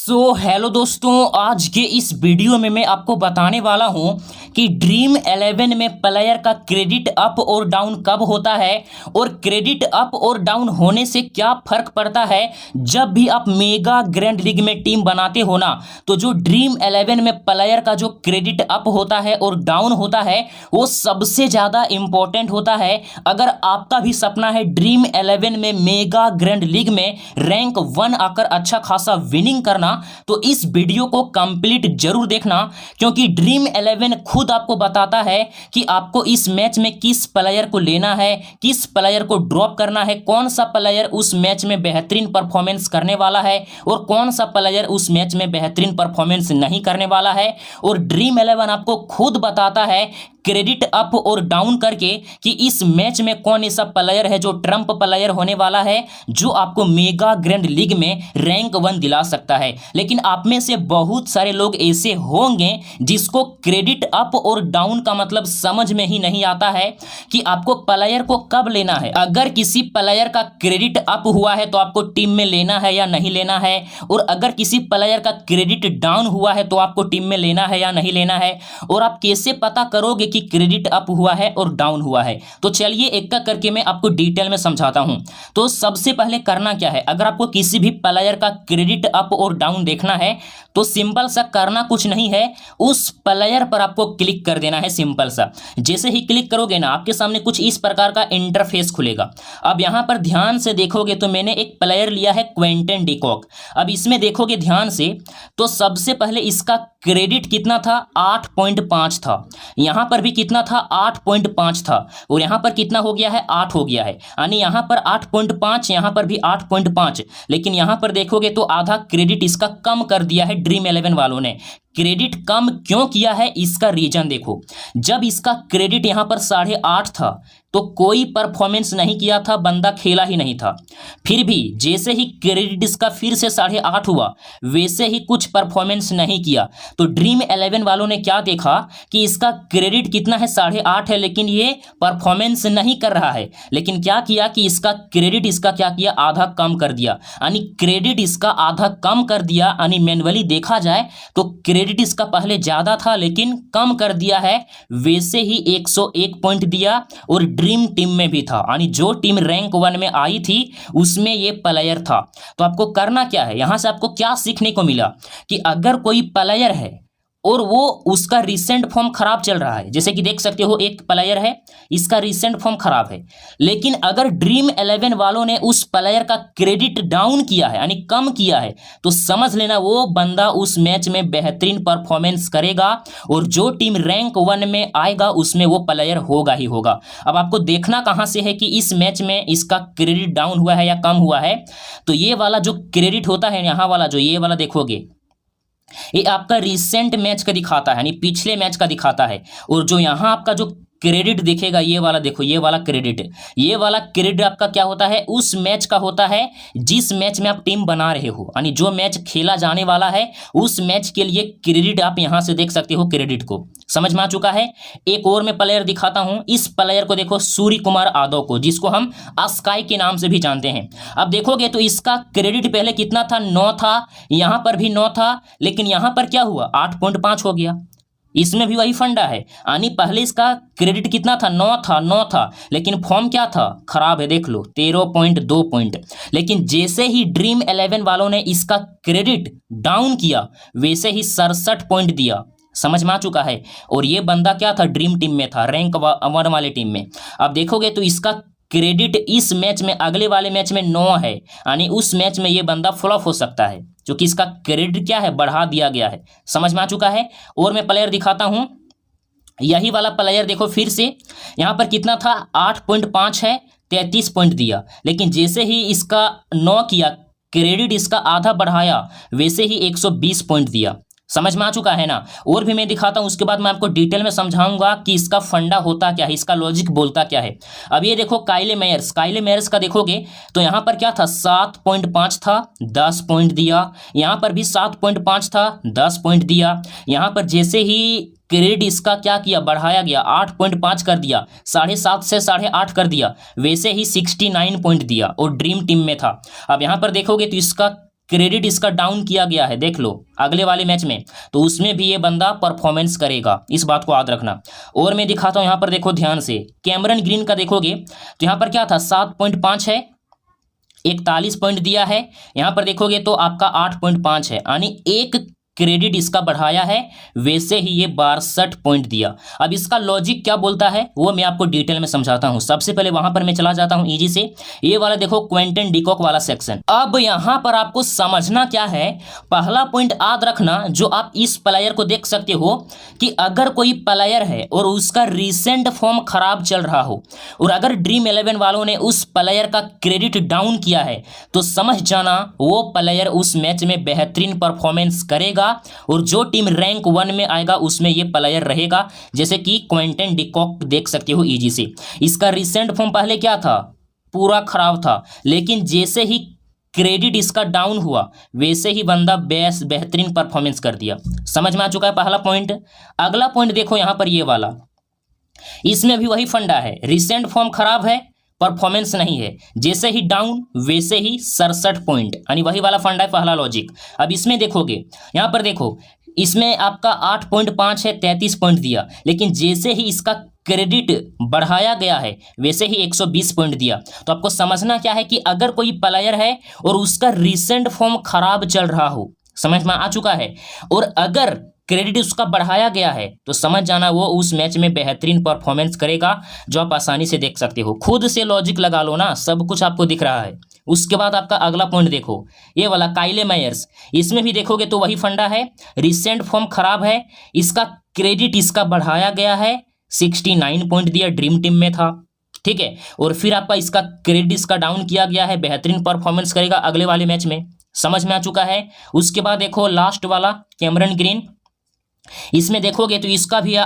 Hello दोस्तों, आज के इस वीडियो में मैं आपको बताने वाला हूं कि ड्रीम 11 में प्लेयर का क्रेडिट अप और डाउन कब होता है और क्रेडिट अप और डाउन होने से क्या फर्क पड़ता है। जब भी आप मेगा ग्रैंड लीग में टीम बनाते हो ना, तो जो ड्रीम 11 में प्लेयर का जो क्रेडिट अप होता है और डाउन होता है वो सबसे ज़्यादा इंपॉर्टेंट होता है। अगर आपका भी सपना है ड्रीम 11 में मेगा ग्रैंड लीग में रैंक 1 आकर अच्छा खासा विनिंग करना, तो इस वीडियो को कंप्लीट जरूर देखना, क्योंकि ड्रीम 11 खुद आपको बताता है कि आपको इस मैच में किस प्लेयर को लेना है, किस प्लेयर को ड्रॉप करना है, कौन सा प्लेयर उस मैच में बेहतरीन परफॉर्मेंस करने वाला है और कौन सा प्लेयर उस मैच में बेहतरीन परफॉर्मेंस नहीं करने वाला है। और ड्रीम 11 आपको खुद बताता है क्रेडिट अप और डाउन करके कि इस मैच में कौन ऐसा प्लेयर है जो ट्रम्प प्लेयर होने वाला है, जो आपको मेगा ग्रैंड लीग में रैंक 1 दिला सकता है। लेकिन आप में से बहुत सारे लोग ऐसे होंगे जिसको क्रेडिट अप और डाउन का मतलब समझ में ही नहीं आता है कि आपको प्लेयर को कब लेना है। अगर किसी प्लेयर का क्रेडिट अप हुआ है तो आपको टीम में लेना है या नहीं लेना है, और अगर किसी प्लेयर का क्रेडिट डाउन हुआ है तो आपको टीम में लेना है या नहीं लेना है। और आप कैसे पता करोगे कि क्रेडिट अप हुआ है और डाउन हुआ है? तो चलिए एक एक करके मैं आपको डिटेल में समझाता हूं। तो सबसे पहले करना क्या है, अगर आपको किसी भी प्लेयर का क्रेडिट अप और डाउन देखना है तो सिंपल सा करना कुछ नहीं है, उस प्लेयर पर आपको क्लिक कर देना है। सिंपल सा जैसे ही क्लिक करोगे ना, आपके सामने कुछ इस प्रकार का इंटरफेस खुलेगा। अब यहां पर ध्यान से देखोगे तो मैंने एक प्लेयर लिया है क्विंटन डिकॉक। अब इसमें देखोगे ध्यान से तो सबसे पहले इसका क्रेडिट कितना था, 8.5 था। यहां पर भी कितना था, 8.5 था। और यहां पर कितना हो गया है, 8 हो गया है। यानी यहां पर 8.5, यहां पर भी 8.5। लेकिन यहां पर देखोगे तो आधा क्रेडिट इसका कम कर दिया है ड्रीम 11 वालों ने। क्रेडिट कम क्यों किया है, इसका रीजन देखो। जब इसका क्रेडिट यहां पर 8.5 था तो कोई परफॉर्मेंस नहीं किया था, बंदा खेला ही नहीं था। फिर भी जैसे ही क्रेडिट इसका फिर से 8.5 हुआ, वैसे ही कुछ परफॉर्मेंस नहीं किया। तो ड्रीम 11 वालों ने क्या देखा कि इसका क्रेडिट कितना है, 8.5 है, लेकिन ये परफॉर्मेंस नहीं कर रहा है। लेकिन क्या किया कि इसका क्रेडिट इसका क्या किया, आधा कम कर दिया। यानी क्रेडिट इसका आधा कम कर दिया। यानी मैनुअली देखा जाए तो क्रेडिट इसका पहले ज़्यादा था लेकिन कम कर दिया है। वैसे ही 101 पॉइंट दिया और ड्रीम टीम में भी था, यानी जो टीम रैंक 1 में आई थी उसमें ये प्लेयर था। तो आपको करना क्या है, यहां से आपको क्या सीखने को मिला कि अगर कोई प्लेयर है और वो उसका रिसेंट फॉर्म खराब चल रहा है, जैसे कि देख सकते हो एक प्लेयर है, इसका रिसेंट फॉर्म खराब है, लेकिन अगर ड्रीम 11 वालों ने उस प्लेयर का क्रेडिट डाउन किया है, यानी कम किया है, तो समझ लेना वो बंदा उस मैच में बेहतरीन परफॉर्मेंस करेगा और जो टीम रैंक 1 में आएगा उसमें वो प्लेयर होगा ही होगा। अब आपको देखना कहाँ से है कि इस मैच में इसका क्रेडिट डाउन हुआ है या कम हुआ है। तो ये वाला जो क्रेडिट होता है, यहाँ वाला जो ये वाला देखोगे, ये आपका रिसेंट मैच का दिखाता है, यानी पिछले मैच का दिखाता है। और जो यहाँ आपका जो क्रेडिट दिखेगा, ये वाला देखो, ये वाला क्रेडिट आपका क्या होता है, उस मैच का होता है जिस मैच में आप टीम बना रहे हो, यानी जो मैच खेला जाने वाला है उस मैच के लिए क्रेडिट आप यहां से देख सकते हो। क्रेडिट को समझ में आ चुका है। एक और मैं प्लेयर दिखाता हूं, इस प्लेयर को देखो, सूर्य कुमार यादव को, जिसको हम स्काई के नाम से भी जानते हैं। अब देखोगे तो इसका क्रेडिट पहले कितना था, 9 था, यहां पर भी 9 था, लेकिन यहां पर क्या हुआ, 8.5 हो गया। इसमें भी वही फंडा है, यानी पहले इसका क्रेडिट कितना था, 9 था, लेकिन फॉर्म क्या था, खराब है, देख लो 13.2 पॉइंट। लेकिन जैसे ही ड्रीम 11 वालों ने इसका क्रेडिट डाउन किया वैसे ही 67 पॉइंट दिया। समझ में आ चुका है। और ये बंदा क्या था, ड्रीम टीम में था, रैंक 1 वाले टीम में। अब देखोगे तो इसका क्रेडिट इस मैच में, अगले वाले मैच में 9 है, यानी उस मैच में ये बंदा फ्लॉप हो सकता है, क्योंकि इसका क्रेडिट क्या है, बढ़ा दिया गया है। समझ में आ चुका है। और मैं प्लेयर दिखाता हूं, यही वाला प्लेयर देखो, फिर से यहां पर कितना था, 8.5 है, 33 पॉइंट दिया। लेकिन जैसे ही इसका 9 किया, क्रेडिट इसका आधा बढ़ाया, वैसे ही 120 पॉइंट दिया। समझ में आ चुका है ना। और भी मैं दिखाता हूं, उसके बाद मैं आपको डिटेल में समझाऊंगा कि इसका फंडा होता क्या है, इसका लॉजिक बोलता क्या है। अब ये देखो काइले मेयर्स का देखोगे तो यहाँ पर क्या था, 7.5 था, 10 पॉइंट दिया। यहाँ पर भी 7.5 था, 10 पॉइंट दिया। यहाँ पर जैसे ही क्रेडिट इसका क्या किया, बढ़ाया गया, 8.5 कर दिया, 7.5 से 8.5 कर दिया, वैसे ही 69 पॉइंट दिया और ड्रीम टीम में था। अब यहाँ पर देखोगे तो इसका क्रेडिट इसका डाउन किया गया है, देख लो अगले वाले मैच में, तो उसमें भी ये बंदा परफॉर्मेंस करेगा, इस बात को याद रखना। और मैं दिखाता हूँ यहाँ पर, देखो ध्यान से, कैमरन ग्रीन का देखोगे तो यहाँ पर क्या था, 7.5 है, 41 पॉइंट दिया है। यहाँ पर देखोगे तो आपका 8.5 है, यानी एक क्रेडिट इसका बढ़ाया है, वैसे ही ये 62 पॉइंट दिया। अब इसका लॉजिक क्या बोलता है वो मैं आपको डिटेल में समझाता हूं। सबसे पहले वहां पर मैं चला जाता हूं इजी से, ये वाला देखो क्विंटन डिकॉक वाला सेक्शन। अब यहां पर आपको समझना क्या है, पहला पॉइंट याद रखना जो आप इस प्लेयर को देख सकते हो कि अगर कोई प्लेयर है और उसका रिसेंट फॉर्म खराब चल रहा हो और अगर ड्रीम 11 वालों ने उस प्लेयर का क्रेडिट डाउन किया है तो समझ जाना वो प्लेयर उस मैच में बेहतरीन परफॉर्मेंस करेगा और जो टीम रैंक 1 में आएगा उसमें ये प्लेयर रहेगा। जैसे कि क्विंटन डिकॉक देख सकते हो इजी से, इसका रिसेंट फॉर्म पहले क्या था, पूरा खराब था, लेकिन जैसे ही क्रेडिट इसका डाउन हुआ वैसे ही बंदा बेहतरीन परफॉर्मेंस कर दिया। समझ में आ चुका है पहला पॉइंट। अगला पॉइंट देखो यहाँ पर, ये वाला, इसमें भी वही फंडा है, रिसेंट फॉर्म खराब है, परफॉर्मेंस नहीं है, जैसे ही डाउन वैसे ही 67 पॉइंट, यानी वही वाला फंडा है, पहला लॉजिक। अब इसमें देखोगे, यहाँ पर देखो, इसमें आपका 8.5 है, 33 पॉइंट दिया, लेकिन जैसे ही इसका क्रेडिट बढ़ाया गया है वैसे ही 120 पॉइंट दिया। तो आपको समझना क्या है कि अगर कोई प्लेयर है और उसका रिसेंट फॉर्म खराब चल रहा हो, समझ में आ चुका है, और अगर क्रेडिट उसका बढ़ाया गया है तो समझ जाना वो उस मैच में बेहतरीन परफॉर्मेंस करेगा, जो आप आसानी से देख सकते हो। खुद से लॉजिक लगा लो ना, सब कुछ आपको दिख रहा है। उसके बाद आपका अगला पॉइंट देखो, ये वाला काइले मेयर्स, इसमें भी देखोगे तो वही फंडा है, रिसेंट फॉर्म खराब है, इसका क्रेडिट इसका बढ़ाया गया है, 69 पॉइंट दिया, ड्रीम टीम में था, ठीक है, और फिर आपका इसका क्रेडिट इसका डाउन किया गया है, बेहतरीन परफॉर्मेंस करेगा अगले वाले मैच में। समझ में आ चुका है। उसके बाद देखो लास्ट वाला कैमरन ग्रीन, इसमें देखोगे तो इसका भी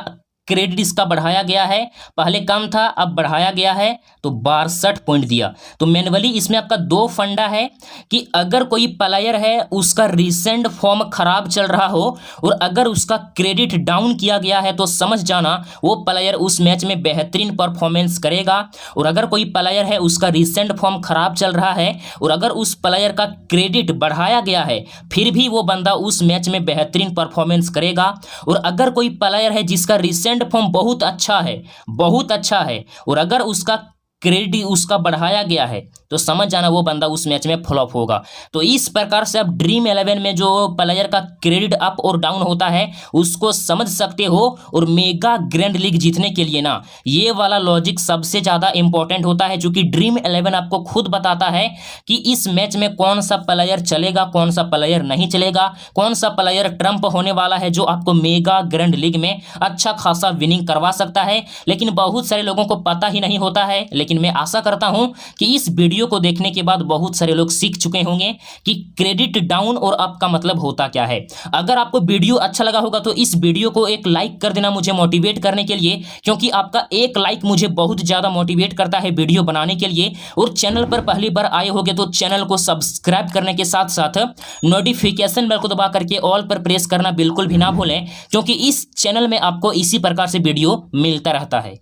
क्रेडिट इसका बढ़ाया गया है, पहले कम था अब बढ़ाया गया है, तो 62 पॉइंट दिया। तो मैनुअली इसमें आपका दो फंडा है कि अगर कोई प्लेयर है उसका रिसेंट फॉर्म खराब चल रहा हो और अगर उसका क्रेडिट डाउन किया गया है तो समझ जाना वो प्लेयर उस मैच में बेहतरीन परफॉर्मेंस करेगा, और अगर कोई प्लेयर है उसका रिसेंट फॉर्म खराब चल रहा है और अगर उस प्लेयर का क्रेडिट बढ़ाया गया है फिर भी वो बंदा उस मैच में बेहतरीन परफॉर्मेंस करेगा, और अगर कोई प्लेयर है जिसका रिसेंट फॉर्म बहुत अच्छा है और अगर उसका क्रेडिट उसका बढ़ाया गया है तो समझ जाना वो बंदा उस मैच में फ्लॉप होगा। तो इस प्रकार से आप ड्रीम 11 में जो प्लेयर का क्रेडिट अप और डाउन होता है उसको समझ सकते हो, और मेगा ग्रैंड लीग जीतने के लिए ना ये वाला लॉजिक सबसे ज़्यादा इंपॉर्टेंट होता है, क्योंकि ड्रीम 11 आपको खुद बताता है कि इस मैच में कौन सा प्लेयर चलेगा, कौन सा प्लेयर नहीं चलेगा, कौन सा प्लेयर ट्रम्प होने वाला है जो आपको मेगा ग्रैंड लीग में अच्छा खासा विनिंग करवा सकता है। लेकिन बहुत सारे लोगों को पता ही नहीं होता है, लेकिन मैं आशा करता हूं कि इस वीडियो को देखने के बाद बहुत सारे लोग सीख चुके होंगे कि क्रेडिट डाउन और अप का मतलब होता क्या है। अगर आपको वीडियो अच्छा लगा होगा तो इस वीडियो को एक लाइक कर देना मुझे मोटिवेट करने के लिए, क्योंकि आपका एक लाइक मुझे बहुत ज्यादा मोटिवेट करता है वीडियो बनाने के लिए। और चैनल पर पहली बार आए होगे तो चैनल को सब्सक्राइब करने के साथ साथ नोटिफिकेशन बेल को दबा करके ऑल पर प्रेस करना बिल्कुल भी ना भूलें, क्योंकि इस चैनल में आपको इसी प्रकार से वीडियो मिलता रहता है।